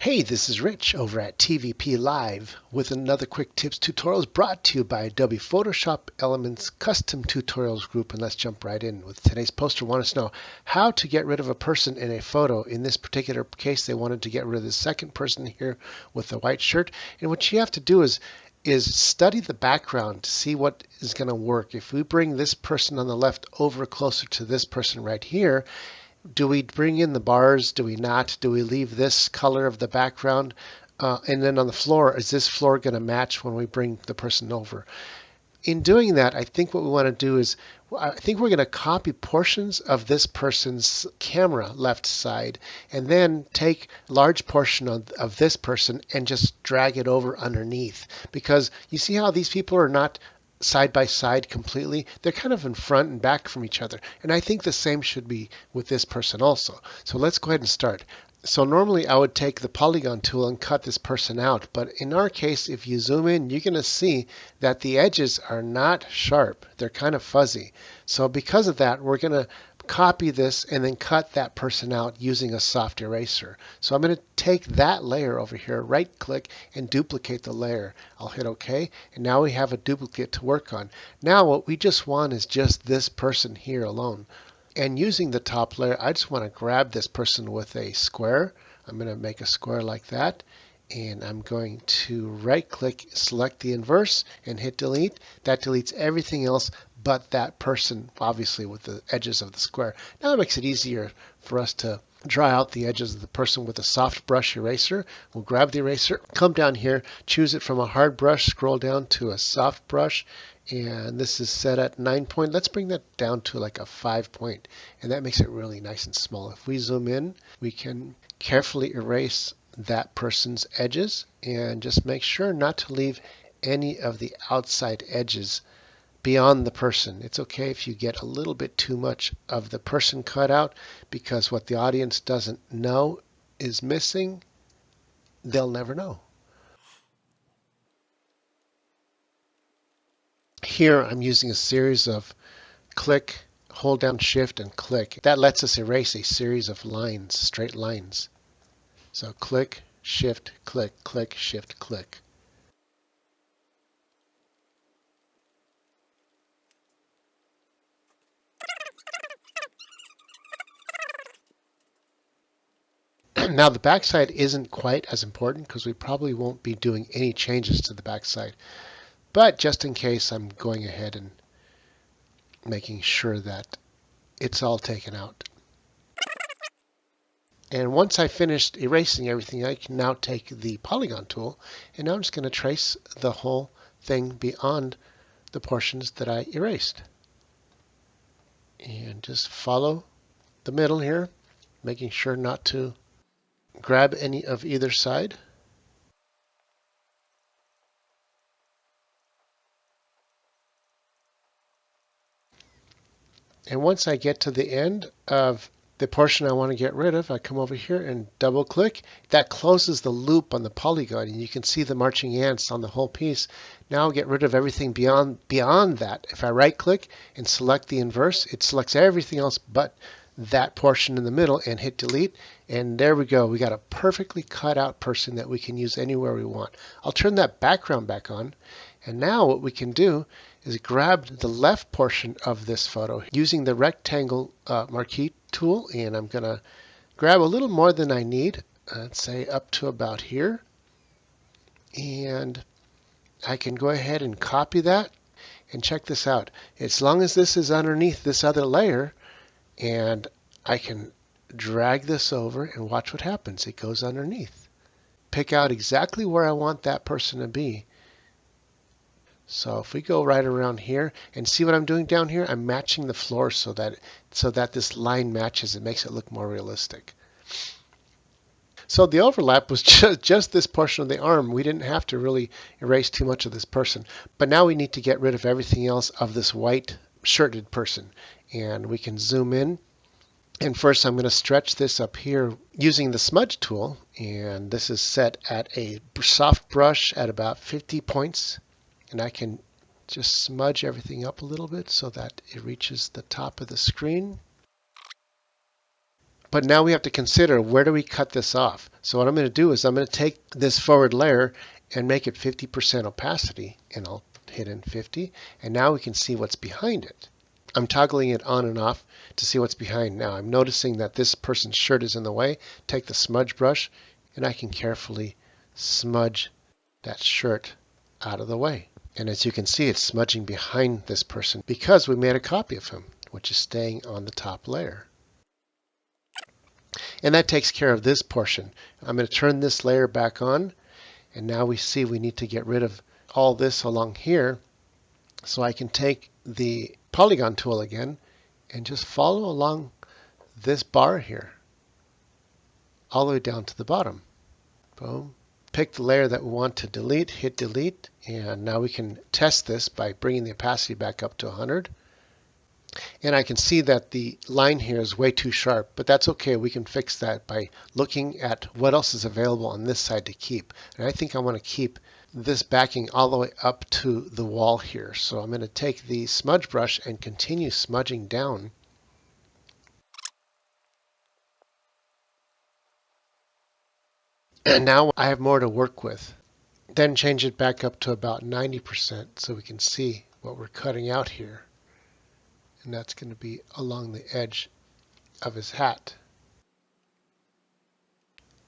Hey, this is Rich over at TVP Live with another quick tips tutorials brought to you by Adobe Photoshop Elements Custom Tutorials Group. And let's jump right in. With today's poster, want us to know how to get rid of a person in a photo. In this particular case, they wanted to get rid of the second person here with the white shirt. And what you have to do is study the background to see what is going to work. If we bring this person on the left over closer to this person right here, do we bring in the bars? Do we not? Do we leave this color of the background? And then on the floor, is this floor going to match when we bring the person over? In doing that, I think what we want to do is, I think we're going to copy portions of this person's camera left side and then take a large portion of this person and just drag it over underneath. Because you see how these people are not side by side completely. They're kind of in front and back from each other. And I think the same should be with this person also. So let's go ahead and start. So normally I would take the polygon tool and cut this person out. But in our case, if you zoom in, you're going to see that the edges are not sharp. They're kind of fuzzy. So because of that, we're going to copy this and then cut that person out using a soft eraser. So I'm going to take that layer over here, right click and duplicate the layer. I'll hit OK, and now we have a duplicate to work on. Now what we just want is just this person here alone. And using the top layer, I just want to grab this person with a square. I'm going to make a square like that. And I'm going to right click, select the inverse and hit delete. That deletes everything else but that person, obviously with the edges of the square. Now it makes it easier for us to draw out the edges of the person with a soft brush eraser. We'll grab the eraser, come down here, choose it from a hard brush, scroll down to a soft brush, and this is set at 9 point. Let's bring that down to like a 5 point, and that makes it really nice and small. If we zoom in, we can carefully erase that person's edges and just make sure not to leave any of the outside edges beyond the person. It's okay if you get a little bit too much of the person cut out, because what the audience doesn't know is missing, they'll never know. Here I'm using a series of click, hold down shift and click. That lets us erase a series of lines, straight lines. So click, shift, click, click, shift, click. Now the backside isn't quite as important because we probably won't be doing any changes to the backside. But just in case, I'm going ahead and making sure that it's all taken out. And once I finished erasing everything, I can now take the polygon tool, and now I'm just going to trace the whole thing beyond the portions that I erased. And just follow the middle here, making sure not to grab any of either side. And once I get to the end of the portion I want to get rid of, I come over here and double click. That closes the loop on the polygon, and you can see the marching ants on the whole piece. Now I'll get rid of everything beyond that. If I right click and select the inverse, it selects everything else but that portion in the middle and hit delete. And there we go. We got a perfectly cut out person that we can use anywhere we want. I'll turn that background back on. And now what we can do is grab the left portion of this photo using the rectangle marquee tool, and I'm going to grab a little more than I need, let's say up to about here, and I can go ahead and copy that. And check this out. As long as this is underneath this other layer, and I can drag this over and watch what happens. It goes underneath. Pick out exactly where I want that person to be. So if we go right around here and see what I'm doing down here, I'm matching the floor so that this line matches. It makes it look more realistic. So the overlap was just this portion of the arm. We didn't have to really erase too much of this person. But now we need to get rid of everything else of this white shirted person. And we can zoom in. And first I'm going to stretch this up here using the smudge tool. And this is set at a soft brush at about 50 points. And I can just smudge everything up a little bit so that it reaches the top of the screen. But now we have to consider, where do we cut this off? So what I'm going to do is I'm going to take this forward layer and make it 50% opacity, and I'll hit in 50, and now we can see what's behind it. I'm toggling it on and off to see what's behind. Now I'm noticing that this person's shirt is in the way. Take the smudge brush and I can carefully smudge that shirt out of the way. And as you can see, it's smudging behind this person because we made a copy of him, which is staying on the top layer. And that takes care of this portion. I'm going to turn this layer back on, and now we see we need to get rid of all this along here. So I can take the polygon tool again and just follow along this bar here all the way down to the bottom. Boom. Pick the layer that we want to delete, hit delete, and now we can test this by bringing the opacity back up to 100. And I can see that the line here is way too sharp, but that's okay. We can fix that by looking at what else is available on this side to keep. And I think I want to keep this backing all the way up to the wall here. So I'm going to take the smudge brush and continue smudging down. And now I have more to work with. Then change it back up to about 90% so we can see what we're cutting out here. And that's going to be along the edge of his hat.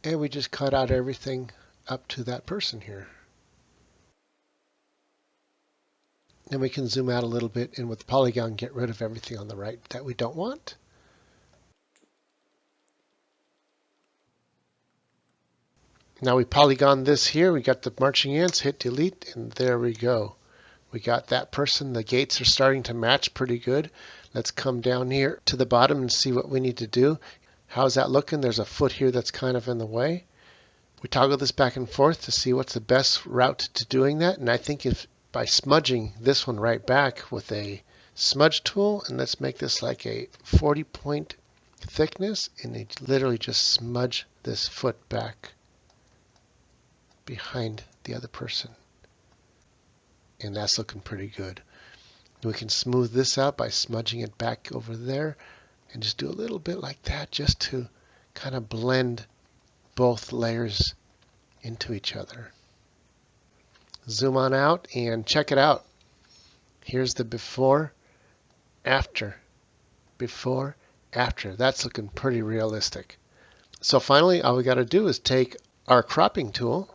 And we just cut out everything up to that person here. And we can zoom out a little bit and with the polygon get rid of everything on the right that we don't want. Now we polygon this here. We got the marching ants, hit delete, and there we go. We got that person. The gates are starting to match pretty good. Let's come down here to the bottom and see what we need to do. How's that looking? There's a foot here that's kind of in the way. We toggle this back and forth to see what's the best route to doing that. And I think if by smudging this one right back with a smudge tool, and let's make this like a 40-point thickness, and they literally just smudge this foot back behind the other person. And that's looking pretty good. We can smooth this out by smudging it back over there and just do a little bit like that just to kind of blend both layers into each other. Zoom on out and check it out. Here's the before, after. Before, after. That's looking pretty realistic. So finally, all we got to do is take our cropping tool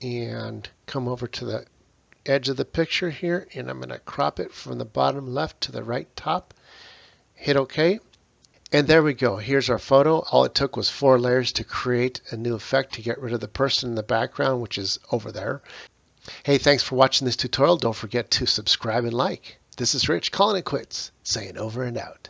and come over to the edge of the picture here, and I'm going to crop it from the bottom left to the right top. Hit OK. And there we go. Here's our photo. All it took was 4 layers to create a new effect to get rid of the person in the background, which is over there. Hey, thanks for watching this tutorial. Don't forget to subscribe and like. This is Rich calling it quits, saying over and out.